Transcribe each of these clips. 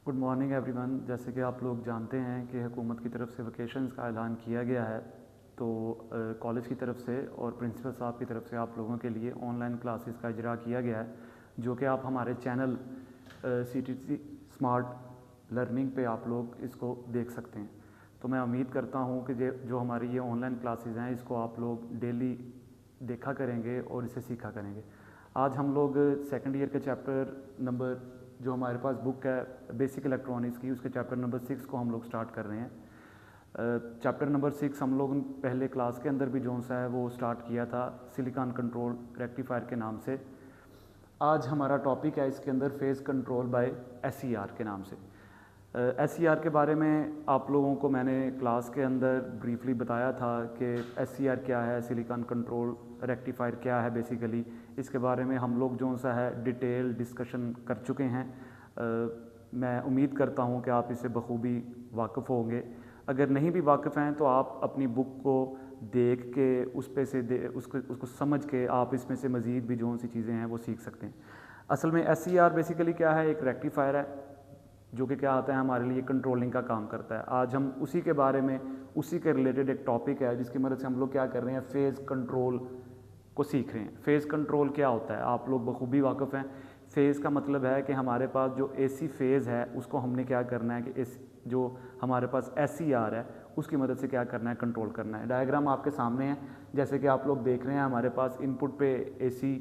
Good morning everyone. जैसे कि आप लोग जानते हैं कि हुकूमत की तरफ से वकेशंस का ऐलान किया गया है, तो कॉलेज की तरफ से और प्रिंसिपल साहब की तरफ से आप लोगों के लिए ऑनलाइन क्लासेस का इजरा किया गया है, जो कि आप हमारे चैनल CTC स्मार्ट लर्निंग पे आप लोग इसको देख सकते हैं। तो मैं उम्मीद करता हूँ कि जो हमारी ये ऑनलाइन क्लासेस हैं, इसको आप लोग डेली देखा करेंगे और इसे सीखा करेंगे। आज हम लोग सेकंड ईयर के चैप्टर नंबर, जो हमारे पास बुक है बेसिक इलेक्ट्रॉनिक्स की, उसके चैप्टर नंबर 6 को हम लोग स्टार्ट कर रहे हैं। चैप्टर नंबर 6 हम लोग पहले क्लास के अंदर भी जो सा है वो स्टार्ट किया था सिलिकॉन कंट्रोल रेक्टिफायर के नाम से। आज हमारा टॉपिक है इसके अंदर फेज़ कंट्रोल बाय SCR के नाम से। SCR के बारे में आप लोगों को मैंने क्लास के अंदर ब्रीफली बताया था कि SCR क्या है, सिलिकॉन कंट्रोल रेक्टिफायर क्या है बेसिकली। इसके बारे में हम लोग जो सा है डिटेल डिस्कशन कर चुके हैं। मैं उम्मीद करता हूं कि आप इससे बखूबी वाकिफ़ होंगे। अगर नहीं भी वाकिफ़ हैं तो आप अपनी बुक को देख के उस पे से उसको समझ के आप इसमें से मज़ीद भी जो सी चीज़ें हैं वो सीख सकते हैं। असल में SCR बेसिकली क्या है, एक रेक्टिफायर है जो कि क्या आता है हमारे लिए कंट्रोलिंग का काम करता है। आज हम उसी के बारे में, उसी के रिलेटेड एक टॉपिक है जिसकी मदद से हम लोग क्या कर रहे हैं, फेज़ कंट्रोल को सीख रहे हैं। फेज़ कंट्रोल क्या होता है आप लोग बखूबी वाकिफ़ हैं। फेज़ का मतलब है कि हमारे पास जो AC फेज़ है उसको हमने क्या करना है कि जो हमारे पास SCR है उसकी मदद से क्या करना है, कंट्रोल करना है। डायग्राम आपके सामने है, जैसे कि आप लोग देख रहे हैं हमारे पास इनपुट पे AC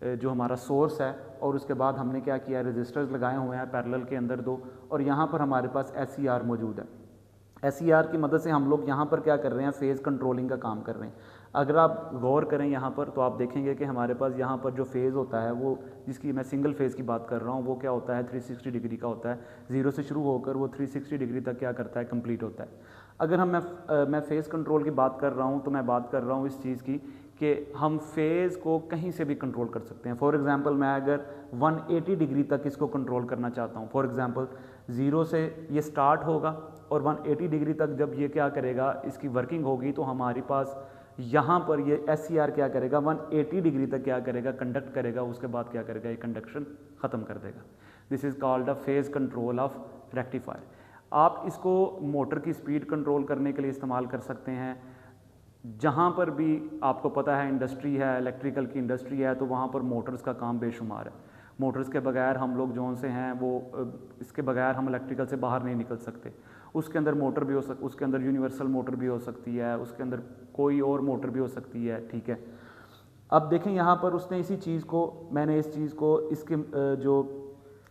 जो हमारा सोर्स है, और उसके बाद हमने क्या किया, रजिस्टर्स लगाए हुए हैं पैरेलल के अंदर 2, और यहाँ पर हमारे पास SCR मौजूद है। SCR की मदद से हम लोग यहाँ पर क्या कर रहे हैं, फेज़ कंट्रोलिंग का काम कर रहे हैं। अगर आप गौर करें यहाँ पर तो आप देखेंगे कि हमारे पास यहाँ पर जो फेज़ होता है वो, जिसकी मैं सिंगल फेज़ की बात कर रहा हूँ, वो क्या होता है 360 डिग्री का होता है। 0 से शुरू होकर वो 360 डिग्री तक क्या करता है, कंप्लीट होता है। अगर मैं फेज़ कंट्रोल की बात कर रहा हूँ तो मैं बात कर रहा हूँ इस चीज़ की कि हम फेज़ को कहीं से भी कंट्रोल कर सकते हैं। फॉर एग्ज़ाम्पल मैं अगर 180 डिग्री तक इसको कंट्रोल करना चाहता हूँ, फॉर एग्ज़ाम्पल 0 से ये स्टार्ट होगा और 180 डिग्री तक जब ये क्या करेगा, इसकी वर्किंग होगी, तो हमारे पास यहाँ पर ये SCR क्या करेगा, 180 डिग्री तक क्या करेगा, कंडक्ट करेगा। उसके बाद क्या करेगा, ये कंडक्शन ख़त्म कर देगा। This is called a phase control of rectifier. आप इसको मोटर की स्पीड कंट्रोल करने के लिए इस्तेमाल कर सकते हैं। जहाँ पर भी आपको पता है इंडस्ट्री है, इलेक्ट्रिकल की इंडस्ट्री है, तो वहाँ पर मोटर्स का काम बेशुमार है। मोटर्स के बगैर हम लोग जो से हैं वो, इसके बगैर हम इलेक्ट्रिकल से बाहर नहीं निकल सकते। उसके अंदर मोटर भी उसके अंदर यूनिवर्सल मोटर भी हो सकती है, उसके अंदर कोई और मोटर भी हो सकती है, ठीक है। अब देखें यहाँ पर उसने इसी चीज़ को, मैंने इस चीज़ को, इसके जो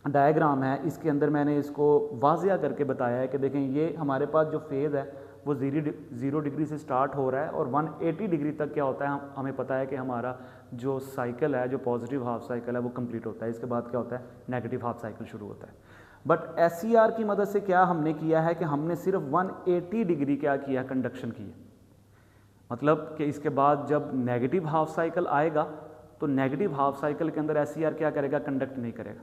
डायग्राम है इसके अंदर मैंने इसको वाज़िया करके बताया है कि देखें ये हमारे पास जो फेज़ है वो 0 डिग्री से स्टार्ट हो रहा है और 180 डिग्री तक क्या होता है, हमें पता है कि हमारा जो साइकिल है, जो पॉजिटिव हाफ साइकिल है वो कंप्लीट होता है। इसके बाद क्या होता है, नेगेटिव हाफ साइकिल शुरू होता है। बट SCR की मदद से क्या हमने किया है कि हमने सिर्फ 180 डिग्री क्या किया, कंडक्शन की है। मतलब कि इसके बाद जब नेगेटिव हाफ साइकिल आएगा तो नेगेटिव हाफ साइकिल के अंदर SCR क्या करेगा, कंडक्ट नहीं करेगा।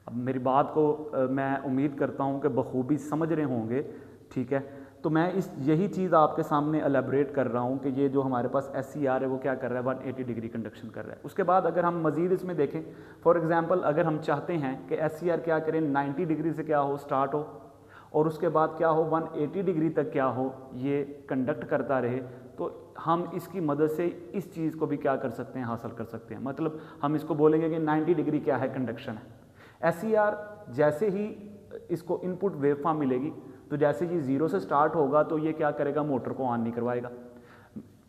अब मेरी बात को मैं उम्मीद करता हूँ कि बखूबी समझ रहे होंगे, ठीक है। तो मैं यही चीज़ आपके सामने एलेबरेट कर रहा हूँ कि ये जो हमारे पास SCR है वो क्या कर रहा है, 180 डिग्री कंडक्शन कर रहा है। उसके बाद अगर हम मज़ीद इसमें देखें, फॉर एग्जांपल अगर हम चाहते हैं कि SCR क्या करें, 90 डिग्री से क्या हो, स्टार्ट हो, और उसके बाद क्या हो, 180 डिग्री तक क्या हो, ये कंडक्ट करता रहे, तो हम इसकी मदद से इस चीज़ को भी क्या कर सकते हैं, हासिल कर सकते हैं। मतलब हम इसको बोलेंगे कि 90 डिग्री क्या है, कंडक्शन है। SCR जैसे ही इसको इनपुट वेव फॉर्म मिलेगी, तो जैसे ही 0 से स्टार्ट होगा तो ये क्या करेगा, मोटर को ऑन नहीं करवाएगा।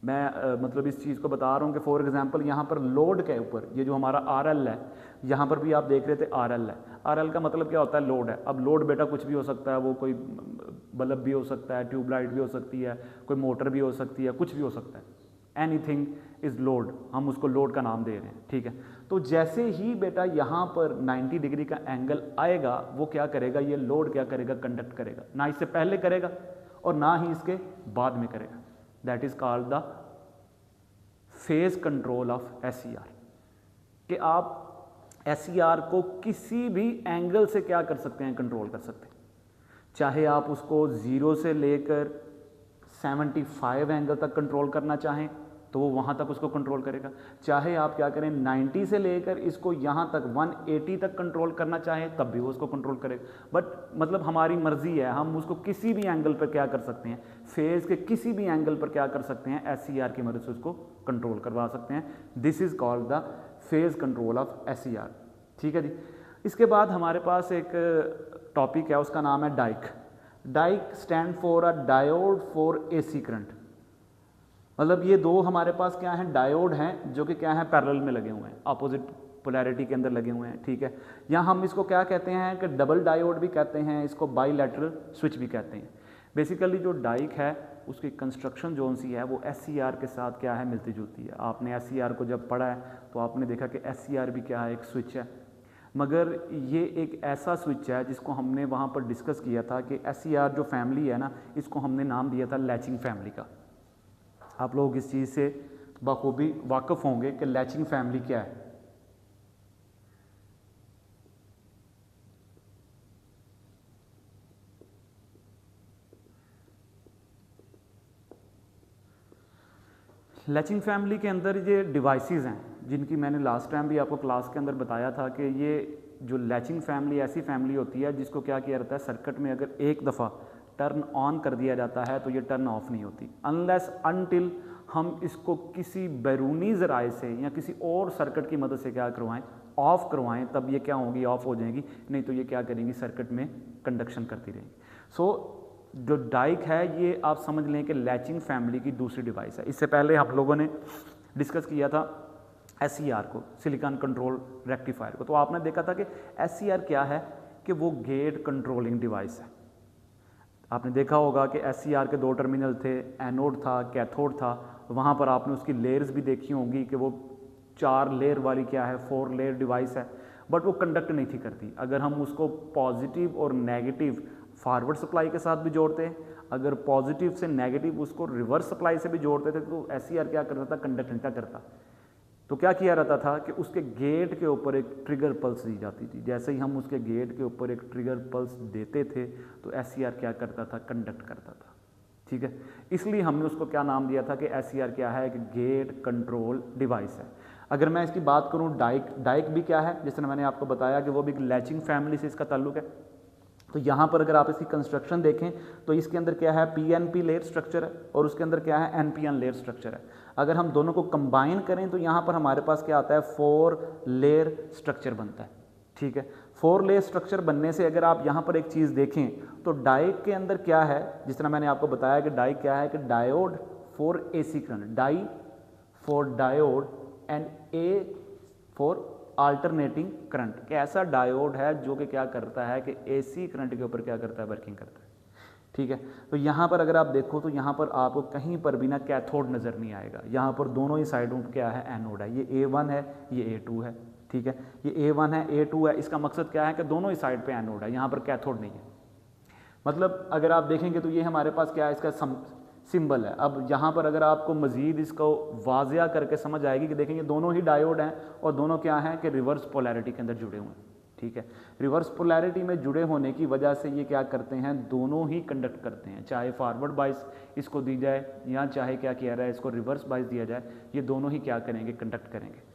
मैं मतलब इस चीज़ को बता रहा हूँ कि फॉर एग्जांपल यहाँ पर लोड के ऊपर ये जो हमारा RL है, यहाँ पर भी आप देख रहे थे RL है। RL का मतलब क्या होता है, लोड है। अब लोड बेटा कुछ भी हो सकता है, वो कोई बल्ब भी हो सकता है, ट्यूबलाइट भी हो सकती है, कोई मोटर भी हो सकती है, कुछ भी हो सकता है। एनीथिंग इज़ लोड, हम उसको लोड का नाम दे रहे हैं, ठीक है। तो जैसे ही बेटा यहाँ पर 90 डिग्री का एंगल आएगा, वो क्या करेगा, ये लोड क्या करेगा, कंडक्ट करेगा। ना इससे पहले करेगा और ना ही इसके बाद में करेगा। That is called the phase control of SCR। कि आप SCR को किसी भी एंगल से क्या कर सकते हैं, कंट्रोल कर सकते हैं। चाहे आप उसको 0 से लेकर 75 एंगल तक कंट्रोल करना चाहें तो वो वहाँ तक उसको कंट्रोल करेगा। चाहे आप क्या करें 90 से लेकर इसको यहाँ तक 180 तक कंट्रोल करना चाहें तब भी वो उसको कंट्रोल करेगा। बट मतलब हमारी मर्जी है, हम उसको किसी भी एंगल पर क्या कर सकते हैं, फेज़ के किसी भी एंगल पर क्या कर सकते हैं, SCR की मदद से उसको कंट्रोल करवा सकते हैं। This is called the phase control of SCR। ठीक है जी। इसके बाद हमारे पास एक टॉपिक है, उसका नाम है DIAC. DIAC stand for a diode for AC current. मतलब ये दो हमारे पास क्या है, डायोड हैं जो कि क्या है पैरेलल में लगे हुए हैं, अपोजिट पोलैरिटी के अंदर लगे हुए हैं। ठीक है, या हम इसको क्या कहते हैं कि डबल डायोड भी कहते हैं, इसको बाईलैटरल स्विच भी कहते हैं। बेसिकली जो डाइक है उसकी कंस्ट्रक्शन जोन सी है वो SCR के साथ क्या है, मिलती जुलती है। आपने SCR को जब पढ़ा है तो आपने देखा कि SCR भी क्या है, एक स्विच है, मगर ये एक ऐसा स्विच है जिसको हमने वहाँ पर डिस्कस किया था कि SCR जो फैमिली है ना, इसको हमने नाम दिया था लैचिंग फैमिली का। आप लोग इस चीज़ से बखूबी वाकिफ़ होंगे कि लैचिंग फैमिली क्या है। लैचिंग फैमिली के अंदर ये डिवाइसेस हैं जिनकी मैंने लास्ट टाइम भी आपको क्लास के अंदर बताया था कि ये जो लैचिंग फैमिली ऐसी फैमिली होती है जिसको क्या किया जाता है, सर्किट में अगर एक दफ़ा टर्न ऑन कर दिया जाता है तो ये टर्न ऑफ नहीं होती अनलेस अनटिल हम इसको किसी बैरूनी ज़राए से या किसी और सर्किट की मदद से क्या करवाएं, ऑफ़ करवाएं, तब ये क्या होगी, ऑफ़ हो जाएंगी। नहीं तो ये क्या करेंगी, सर्किट में कंडक्शन करती रहेंगी। सो जो डाइक है ये आप समझ लें कि लैचिंग फैमिली की दूसरी डिवाइस है। इससे पहले हम लोगों ने डिस्कस किया था SCR को, सिलिकॉन कंट्रोल रेक्टिफायर को। तो आपने देखा था कि SCR क्या है कि वो गेट कंट्रोलिंग डिवाइस है। आपने देखा होगा कि SCR के दो टर्मिनल थे, एनोड था, कैथोड था। वहाँ पर आपने उसकी लेयर्स भी देखी होंगी कि वो 4 लेयर वाली क्या है, 4 लेयर डिवाइस है, बट वो कंडक्ट नहीं थी करती। अगर हम उसको पॉजिटिव और नेगेटिव फॉरवर्ड सप्लाई के साथ भी जोड़ते, अगर पॉजिटिव से नेगेटिव उसको रिवर्स सप्लाई से भी जोड़ते थे, तो SCR क्या करता था, कंडक्ट नहीं करता। तो क्या किया जाता था कि उसके गेट के ऊपर एक ट्रिगर पल्स दी जाती थी। जैसे ही हम उसके गेट के ऊपर एक ट्रिगर पल्स देते थे तो SCR क्या करता था, कंडक्ट करता था। ठीक है, इसलिए हमने उसको क्या नाम दिया था कि SCR क्या है, कि गेट कंट्रोल डिवाइस है। अगर मैं इसकी बात करूं डाइक भी क्या है, जिस तरह मैंने आपको बताया कि वो भी लैचिंग फैमिली से इसका ताल्लुक है। तो यहाँ पर अगर आप इसकी कंस्ट्रक्शन देखें तो इसके अंदर क्या है, PNP लेयर स्ट्रक्चर है और उसके अंदर क्या है, NPN लेयर स्ट्रक्चर है। अगर हम दोनों को कंबाइन करें तो यहाँ पर हमारे पास क्या आता है, 4 लेयर स्ट्रक्चर बनता है। ठीक है, 4 लेयर स्ट्रक्चर बनने से अगर आप यहाँ पर एक चीज़ देखें तो डाइक के अंदर क्या है, जिस तरह मैंने आपको बताया कि डाइक क्या है, कि diode for AC current, di for diode and A for alternating current. कि ऐसा डायोड है जो कि क्या करता है कि AC करंट के ऊपर क्या करता है, वर्किंग करता है। ठीक है, तो यहाँ पर अगर आप देखो तो यहाँ पर आपको कहीं पर भी ना कैथोड नज़र नहीं आएगा। यहाँ पर दोनों ही साइडों पर क्या है, एनोड है। ये A1 है, ये A2 है। ठीक है, ये A1 है, A2 है। इसका मकसद क्या है कि दोनों ही साइड पे एनोड है, यहाँ पर कैथोड नहीं है। मतलब अगर आप देखेंगे तो ये हमारे पास क्या है, इसका सिंबल है। अब यहाँ पर अगर आपको मज़ीद इसको वाजिया करके समझ आएगी कि देखेंगे दोनों ही डायोड हैं और दोनों क्या हैं कि रिवर्स पोलैरिटी के अंदर जुड़े हुए हैं। ठीक है, रिवर्स पोलैरिटी में जुड़े होने की वजह से ये क्या करते हैं, दोनों ही कंडक्ट करते हैं। चाहे फॉरवर्ड बाइस इसको दी जाए या चाहे क्या किया रहा है, इसको रिवर्स बाइस दिया जाए, ये दोनों ही क्या करेंगे, कंडक्ट करेंगे।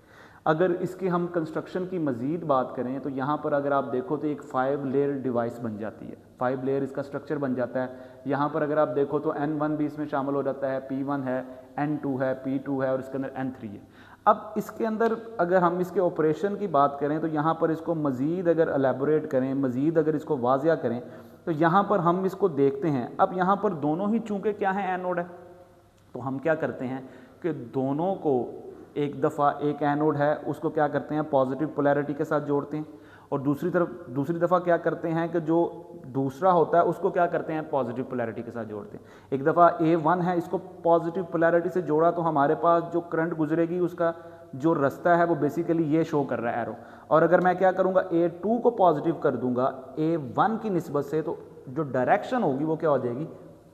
अगर इसकी हम कंस्ट्रक्शन की मज़ीद बात करें तो यहाँ पर अगर आप देखो तो एक 5 लेयर डिवाइस बन जाती है। 5 लेयर इसका स्ट्रक्चर बन जाता है। यहाँ पर अगर आप देखो तो N1 भी इसमें शामिल हो जाता है, P1 है, N2 है, P2 है और इसके अंदर N3 है। अब इसके अंदर अगर हम इसके ऑपरेशन की बात करें तो यहाँ पर इसको मज़ीद अगर एलेबोरेट करें, मज़ीद अगर इसको वाजिया करें तो यहाँ पर हम इसको देखते हैं। अब यहाँ पर दोनों ही चूँकि क्या है, एनोड है, तो हम क्या करते हैं कि दोनों को एक दफ़ा, एक एनोड है उसको क्या करते हैं, पॉजिटिव पोलैरिटी के साथ जोड़ते हैं और दूसरी दफ़ा क्या करते हैं कि जो दूसरा होता है उसको क्या करते हैं, पॉजिटिव पोलैरिटी के साथ जोड़ते हैं। एक दफ़ा A1 है, इसको पॉजिटिव पोलैरिटी से जोड़ा तो हमारे पास जो करंट गुजरेगी उसका जो रास्ता है वो बेसिकली ये शो कर रहा है, एरो। और अगर मैं क्या करूँगा, A2 को पॉजिटिव कर दूंगा A1 की निस्बत से, तो जो डायरेक्शन होगी वो क्या हो जाएगी,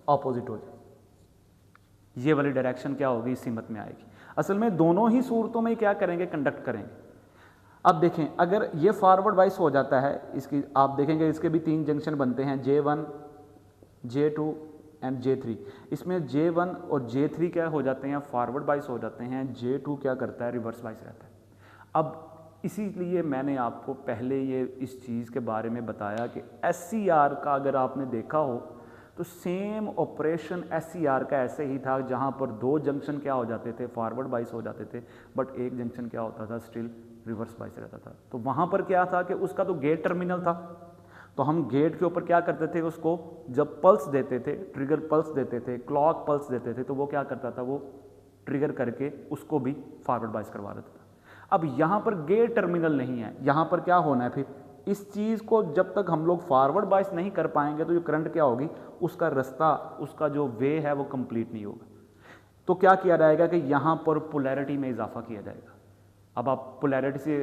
अपोजिट हो जाएगी। ये वाली डायरेक्शन क्या होगी, इस सीमत में आएगी। असल में दोनों ही सूरतों में क्या करेंगे, कंडक्ट करेंगे। अब देखें अगर ये फॉरवर्ड वाइस हो जाता है, इसकी आप देखेंगे इसके भी 3 जंक्शन बनते हैं, J1, J2, एंड J3। इसमें J1 और J3 क्या हो जाते हैं, फॉरवर्ड बाइस हो जाते हैं, J2 क्या करता है, रिवर्स बाइस रहता है। अब इसीलिए मैंने आपको पहले ये इस चीज़ के बारे में बताया कि SCR का अगर आपने देखा हो तो सेम ऑपरेशन SCR का ऐसे ही था, जहाँ पर दो जंक्शन क्या हो जाते थे, फॉरवर्ड बाइस हो जाते थे, बट एक जंक्शन क्या होता था, स्टिल रिवर्स बाइस रहता था। तो वहाँ पर क्या था कि उसका तो गेट टर्मिनल था, तो हम गेट के ऊपर क्या करते थे, उसको जब पल्स देते थे, ट्रिगर पल्स देते थे, क्लॉक पल्स देते थे, तो वो क्या करता था, वो ट्रिगर करके उसको भी फॉरवर्ड बाइस करवा देता था। अब यहाँ पर गेट टर्मिनल नहीं है, यहाँ पर क्या होना है, फिर इस चीज़ को जब तक हम लोग फॉरवर्ड बाइस नहीं कर पाएंगे तो जो करंट क्या होगी, उसका रास्ता, उसका जो वे है वो कंप्लीट नहीं होगा। तो क्या किया जाएगा कि यहाँ पर पोलैरिटी में इजाफा किया जाएगा। अब आप पोलैरिटी से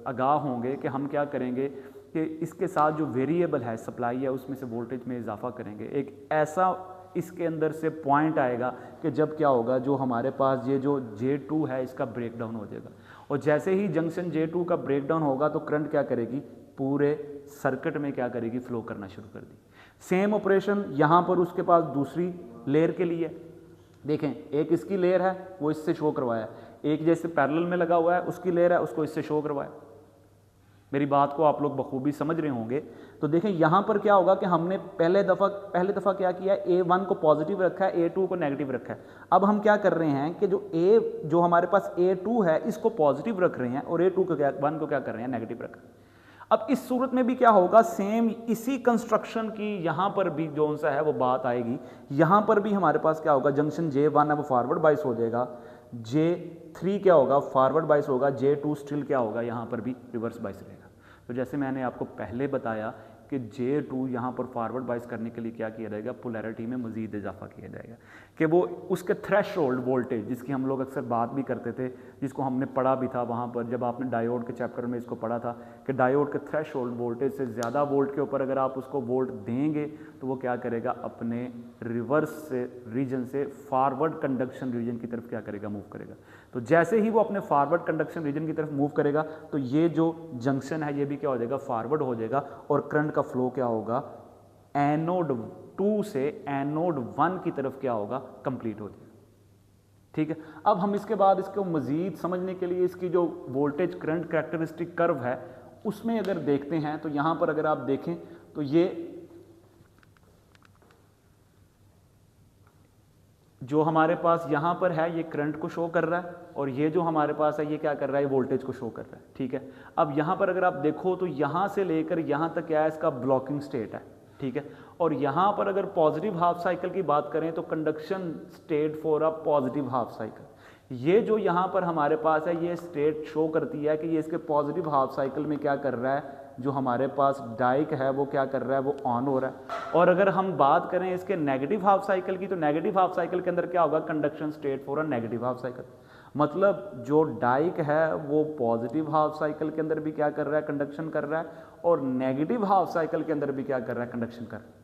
आगाह होंगे कि हम क्या करेंगे कि इसके साथ जो वेरिएबल है सप्लाई है उसमें से वोल्टेज में इजाफा करेंगे। एक ऐसा इसके अंदर से पॉइंट आएगा कि जब क्या होगा, जो हमारे पास ये जो J2 है इसका ब्रेकडाउन हो जाएगा, और जैसे ही जंक्शन J2 का ब्रेकडाउन होगा तो करंट क्या करेगी, पूरे सर्किट में क्या करेगी, फ्लो करना शुरू कर दी। सेम ऑपरेशन यहाँ पर उसके पास दूसरी लेयर के लिए, देखें एक इसकी लेयर है वो इससे शो करवाया, एक जैसे पैरेलल में लगा हुआ है उसकी लेयर है उसको इससे शो करवाया। मेरी बात को आप लोग बखूबी समझ रहे होंगे। तो देखें यहाँ पर क्या होगा कि हमने पहले दफ़ा क्या किया है, A1 को पॉजिटिव रखा है, A2 को नेगेटिव रखा है। अब हम क्या कर रहे हैं कि जो हमारे पास A2 है इसको पॉजिटिव रख रहे हैं और A1 को क्या कर रहे हैं, नेगेटिव रख रहे हैं। अब इस सूरत में भी क्या होगा, सेम इसी कंस्ट्रक्शन की यहाँ पर भी जो सा है वो बात आएगी। यहाँ पर भी हमारे पास क्या होगा, जंक्शन J1 है वो फॉरवर्ड बाइस हो जाएगा, J3 क्या होगा, फॉरवर्ड बाइस होगा, J2 स्टिल क्या होगा, यहाँ पर भी रिवर्स बाइस रहेगा। तो जैसे मैंने आपको पहले बताया कि J2 यहाँ पर फॉरवर्ड बाइस करने के लिए क्या किया जाएगा, पोलैरिटी में मज़ीद इजाफा किया जाएगा कि वो उसके थ्रेशोल्ड वोल्टेज, जिसकी हम लोग अक्सर बात भी करते थे, जिसको हमने पढ़ा भी था वहाँ पर जब आपने डायोड के चैप्टर में इसको पढ़ा था कि डायोड के थ्रेशोल्ड वोल्टेज से ज़्यादा वोल्ट के ऊपर अगर आप उसको वोल्ट देंगे तो वो क्या करेगा, अपने रिवर्स से रीजन से फॉरवर्ड कंडक्शन रीजन की तरफ क्या करेगा, मूव करेगा। तो जैसे ही वो अपने फॉरवर्ड कंडक्शन रीजन की तरफ मूव करेगा तो ये जो जंक्शन है ये भी क्या हो जाएगा, फॉरवर्ड हो जाएगा, और करंट का फ्लो क्या होगा, एनोड 2 से एनोड 1 की तरफ क्या होगा, कंप्लीट हो जाएगा। ठीक है, अब हम इसके बाद इसको मजीद समझने के लिए इसकी जो वोल्टेज करंट कैरेक्टरिस्टिक कर्व है उसमें अगर देखते हैं तो यहां पर अगर आप देखें तो ये जो हमारे पास यहाँ पर है ये करंट को शो कर रहा है, और ये जो हमारे पास है ये क्या कर रहा है, वोल्टेज को शो कर रहा है। ठीक है, अब यहाँ पर अगर आप देखो तो यहाँ से लेकर यहाँ तक क्या है, इसका ब्लॉकिंग स्टेट है। ठीक है, और यहाँ पर अगर पॉजिटिव हाफ साइकिल की बात करें तो conduction state for a positive half cycle, ये जो यहाँ पर हमारे पास है ये स्टेट शो करती है कि ये इसके पॉजिटिव हाफ साइकिल में क्या कर रहा है, जो हमारे पास डाइक है वो क्या कर रहा है, वो ऑन हो रहा है। और अगर हम बात करें इसके नेगेटिव हाफ साइकिल की तो नेगेटिव हाफ साइकिल के अंदर क्या होगा, conduction state for a negative half cycle, मतलब जो डाइक है वो पॉजिटिव हाफ साइकिल के अंदर भी क्या कर रहा है, कंडक्शन कर रहा है, और नेगेटिव हाफ साइकिल के अंदर भी क्या कर रहा है, कंडक्शन कर रहा है।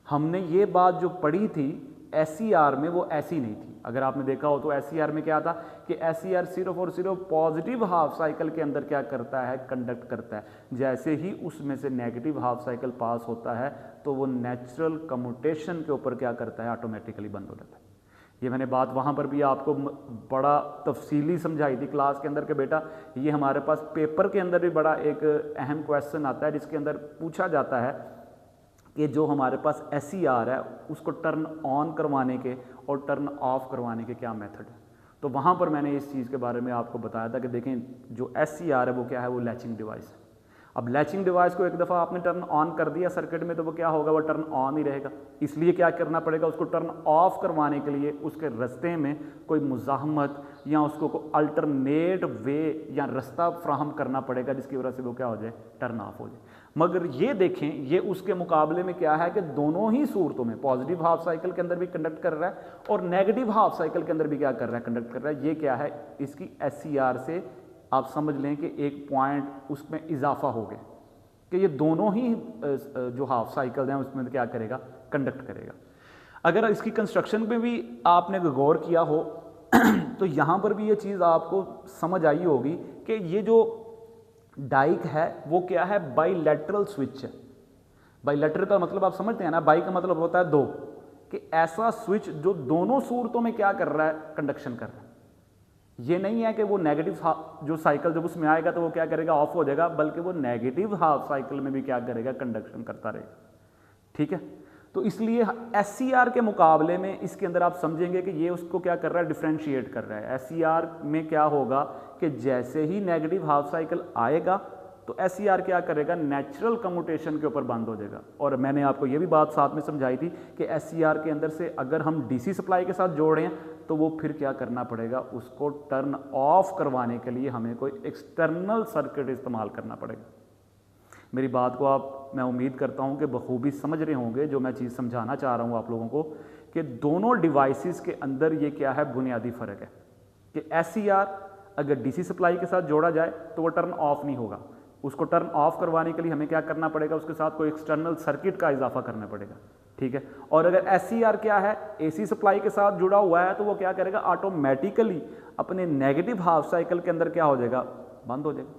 हमने ये बात जो पढ़ी थी SCR में वो ऐसी नहीं थी। अगर आपने देखा हो तो SCR में क्या था कि SCR सिर्फ और सिर्फ पॉजिटिव हाफ साइकिल के अंदर क्या करता है, कंडक्ट करता है। जैसे ही उसमें से नेगेटिव हाफ साइकिल पास होता है तो वो नेचुरल कम्यूटेशन के ऊपर क्या करता है, ऑटोमेटिकली बंद हो जाता है। ये मैंने बात वहाँ पर भी आपको बड़ा तफसीली समझाई थी क्लास के अंदर के बेटा ये हमारे पास पेपर के अंदर भी बड़ा एक अहम क्वेश्चन आता है जिसके अंदर पूछा जाता है कि जो हमारे पास SCR है उसको टर्न ऑन करवाने के और टर्न ऑफ करवाने के क्या मेथड है। तो वहाँ पर मैंने इस चीज़ के बारे में आपको बताया था कि देखें जो SCR है वो क्या है, वो लैचिंग डिवाइस है। अब लैचिंग डिवाइस को एक दफ़ा आपने टर्न ऑन कर दिया सर्किट में तो वो क्या होगा, वो टर्न ऑन ही रहेगा। इसलिए क्या करना पड़ेगा, उसको टर्न ऑफ करवाने के लिए उसके रास्ते में कोई मुज़ाहमत या उसको कोई अल्टरनेट वे या रास्ता फ्राहम करना पड़ेगा जिसकी वजह से वो क्या हो जाए, टर्न ऑफ हो जाए। मगर ये देखें ये उसके मुकाबले में क्या है कि दोनों ही सूरतों में पॉजिटिव हाफ साइकिल के अंदर भी कंडक्ट कर रहा है और नेगेटिव हाफ साइकिल के अंदर भी क्या कर रहा है, कंडक्ट कर रहा है। ये क्या है, इसकी SCR से आप समझ लें कि एक पॉइंट उसमें इजाफा हो गया कि ये दोनों ही जो हाफ साइकिल हैं उसमें क्या करेगा, कंडक्ट करेगा। अगर इसकी कंस्ट्रक्शन में भी आपने गौर किया हो तो यहाँ पर भी ये चीज़ आपको समझ आई होगी कि ये जो डाइक है वो क्या है, बाईलैटरल स्विच है। बाईलैटरल का मतलब आप समझते हैं ना, बाई का मतलब होता है दो, कि ऐसा स्विच जो दोनों सूरतों में क्या कर रहा है, कंडक्शन कर रहा है। ये नहीं है कि वो नेगेटिव जो साइकिल जब उसमें आएगा तो वो क्या करेगा, ऑफ हो जाएगा, बल्कि वो नेगेटिव हाफ साइकिल में भी क्या करेगा, कंडक्शन करता रहेगा। ठीक है, तो इसलिए SCR के मुकाबले में इसके अंदर आप समझेंगे कि ये उसको क्या कर रहा है, डिफरेंशिएट कर रहा है। SCR में क्या होगा कि जैसे ही नेगेटिव हाफ साइकिल आएगा तो SCR क्या करेगा, नेचुरल कम्यूटेशन के ऊपर बंद हो जाएगा। और मैंने आपको ये भी बात साथ में समझाई थी कि SCR के अंदर से अगर हम DC सप्लाई के साथ जोड़ रहे हैं तो वो फिर क्या करना पड़ेगा, उसको टर्न ऑफ करवाने के लिए हमें कोई एक्सटर्नल सर्किट इस्तेमाल करना पड़ेगा। मेरी बात को मैं उम्मीद करता हूं कि बखूबी समझ रहे होंगे जो मैं चीज़ समझाना चाह रहा हूं आप लोगों को, कि दोनों डिवाइसेस के अंदर ये क्या है, बुनियादी फ़र्क है कि SCR अगर DC सप्लाई के साथ जोड़ा जाए तो वो टर्न ऑफ नहीं होगा। उसको टर्न ऑफ करवाने के लिए हमें क्या करना पड़ेगा, उसके साथ कोई एक्सटर्नल सर्किट का इजाफा करना पड़ेगा। ठीक है, और अगर SCR क्या है, AC सप्लाई के साथ जुड़ा हुआ है, तो वो क्या करेगा, ऑटोमेटिकली अपने नेगेटिव हाफ साइकिल के अंदर क्या हो जाएगा, बंद हो जाएगा।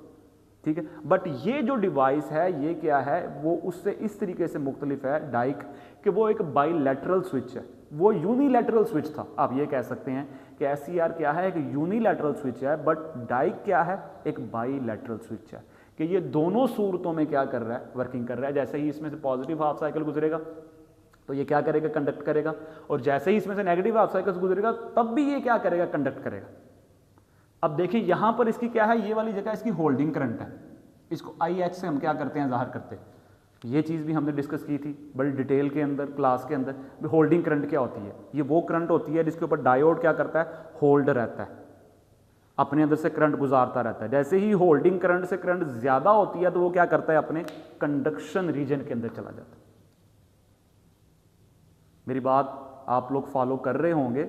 ठीक है, बट ये जो डिवाइस है ये क्या है, वो उससे इस तरीके से मुख्तलिफ है डाइक, कि वो एक बाईलैटरल स्विच है, वो यूनिलैटरल स्विच था। आप ये कह सकते हैं कि SCR क्या है, एक यूनिलैटरल स्विच है, बट डाइक क्या है, एक बाईलैटरल स्विच है, कि ये दोनों सूरतों में क्या कर रहा है, वर्किंग कर रहा है। जैसे ही इसमें से पॉजिटिव हाफ साइकिल गुजरेगा तो ये क्या करेगा, कंडक्ट करेगा, और जैसे ही इसमें से नेगेटिव हाफ साइकिल गुजरेगा तब भी ये क्या करेगा, कंडक्ट करेगा। अब देखिए यहां पर इसकी क्या है, ये वाली जगह इसकी होल्डिंग करंट है, इसको IH से हम क्या करते हैं, जाहिर करते हैं। ये चीज़ भी हमने डिस्कस की थी बड़ी डिटेल के अंदर, क्लास के अंदर। होल्डिंग करंट क्या होती है, ये वो करंट होती है जिसके ऊपर डायोड क्या करता है, होल्ड रहता है, अपने अंदर से करंट गुजारता रहता है। जैसे ही होल्डिंग करंट से करंट ज़्यादा होती है तो वो क्या करता है, अपने कंडक्शन रीजन के अंदर चला जाता है। मेरी बात आप लोग फॉलो कर रहे होंगे,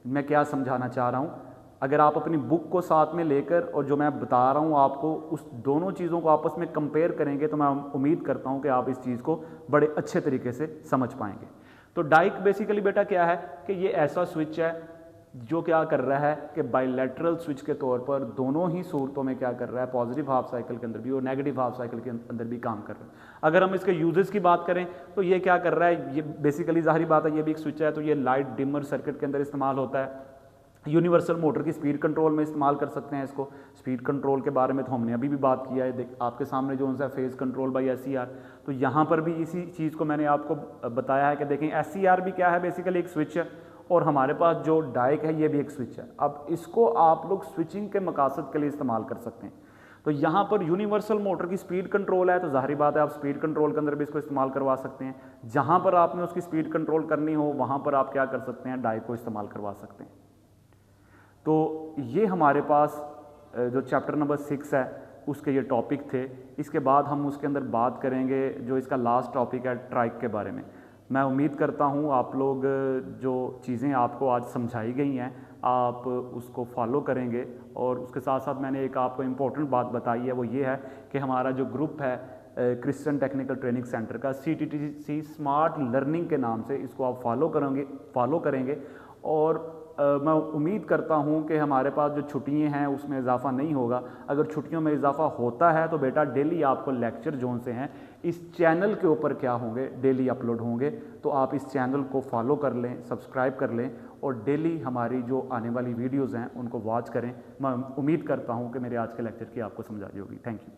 मैं क्या समझाना चाह रहा हूँ। अगर आप अपनी बुक को साथ में लेकर और जो मैं बता रहा हूँ आपको, उस दोनों चीज़ों को आपस में कंपेयर करेंगे तो मैं उम्मीद करता हूँ कि आप इस चीज़ को बड़े अच्छे तरीके से समझ पाएंगे। तो डाइक बेसिकली बेटा क्या है कि ये ऐसा स्विच है जो क्या कर रहा है कि बाईलैटरल स्विच के तौर पर दोनों ही सूरतों में क्या कर रहा है, पॉजिटिव हाफ साइकिल के अंदर भी और नेगेटिव हाफ साइकिल के अंदर भी काम कर रहा है। अगर हम इसके यूजेस की बात करें तो ये क्या कर रहा है, ये बेसिकली जाहिर बात है ये भी एक स्विच है, तो ये लाइट डिमर सर्किट के अंदर इस्तेमाल होता है। यूनिवर्सल मोटर की स्पीड कंट्रोल में इस्तेमाल कर सकते हैं इसको। स्पीड कंट्रोल के बारे में तो हमने अभी भी बात किया है, आपके सामने जो उनसा फेज कंट्रोल बाय SCR, तो यहाँ पर भी इसी चीज़ को मैंने आपको बताया है कि देखें SCR भी क्या है, बेसिकली एक स्विच है, और हमारे पास जो डाइक है ये भी एक स्विच है। अब इसको आप लोग स्विचिंग के मकासद के लिए इस्तेमाल कर सकते हैं। तो यहाँ पर यूनिवर्सल मोटर की स्पीड कंट्रोल है, तो जाहिर बात है आप स्पीड कंट्रोल के अंदर भी इसको इस्तेमाल करवा सकते हैं। जहाँ पर आपने उसकी स्पीड कंट्रोल करनी हो वहाँ पर आप क्या कर सकते हैं, डाइक को इस्तेमाल करवा सकते हैं। तो ये हमारे पास जो चैप्टर नंबर 6 है उसके ये टॉपिक थे। इसके बाद हम उसके अंदर बात करेंगे जो इसका लास्ट टॉपिक है, ट्राइक के बारे में। मैं उम्मीद करता हूँ आप लोग जो चीज़ें आपको आज समझाई गई हैं आप उसको फॉलो करेंगे, और उसके साथ साथ मैंने एक आपको इम्पोर्टेंट बात बताई है, वो ये है कि हमारा जो ग्रुप है क्रिश्चियन टेक्निकल ट्रेनिंग सेंटर का, CTTC स्मार्ट लर्निंग के नाम से, इसको आप फॉलो करेंगे। और मैं उम्मीद करता हूं कि हमारे पास जो छुट्टियां हैं उसमें इजाफा नहीं होगा। अगर छुट्टियों में इजाफा होता है तो बेटा डेली आपको लेक्चर जोन से हैं इस चैनल के ऊपर क्या होंगे, डेली अपलोड होंगे। तो आप इस चैनल को फॉलो कर लें, सब्सक्राइब कर लें, और डेली हमारी जो आने वाली वीडियोज़ हैं उनको वॉच करें। मैं उम्मीद करता हूँ कि मेरे आज के लेक्चर की आपको समझ आई होगी। Thank you.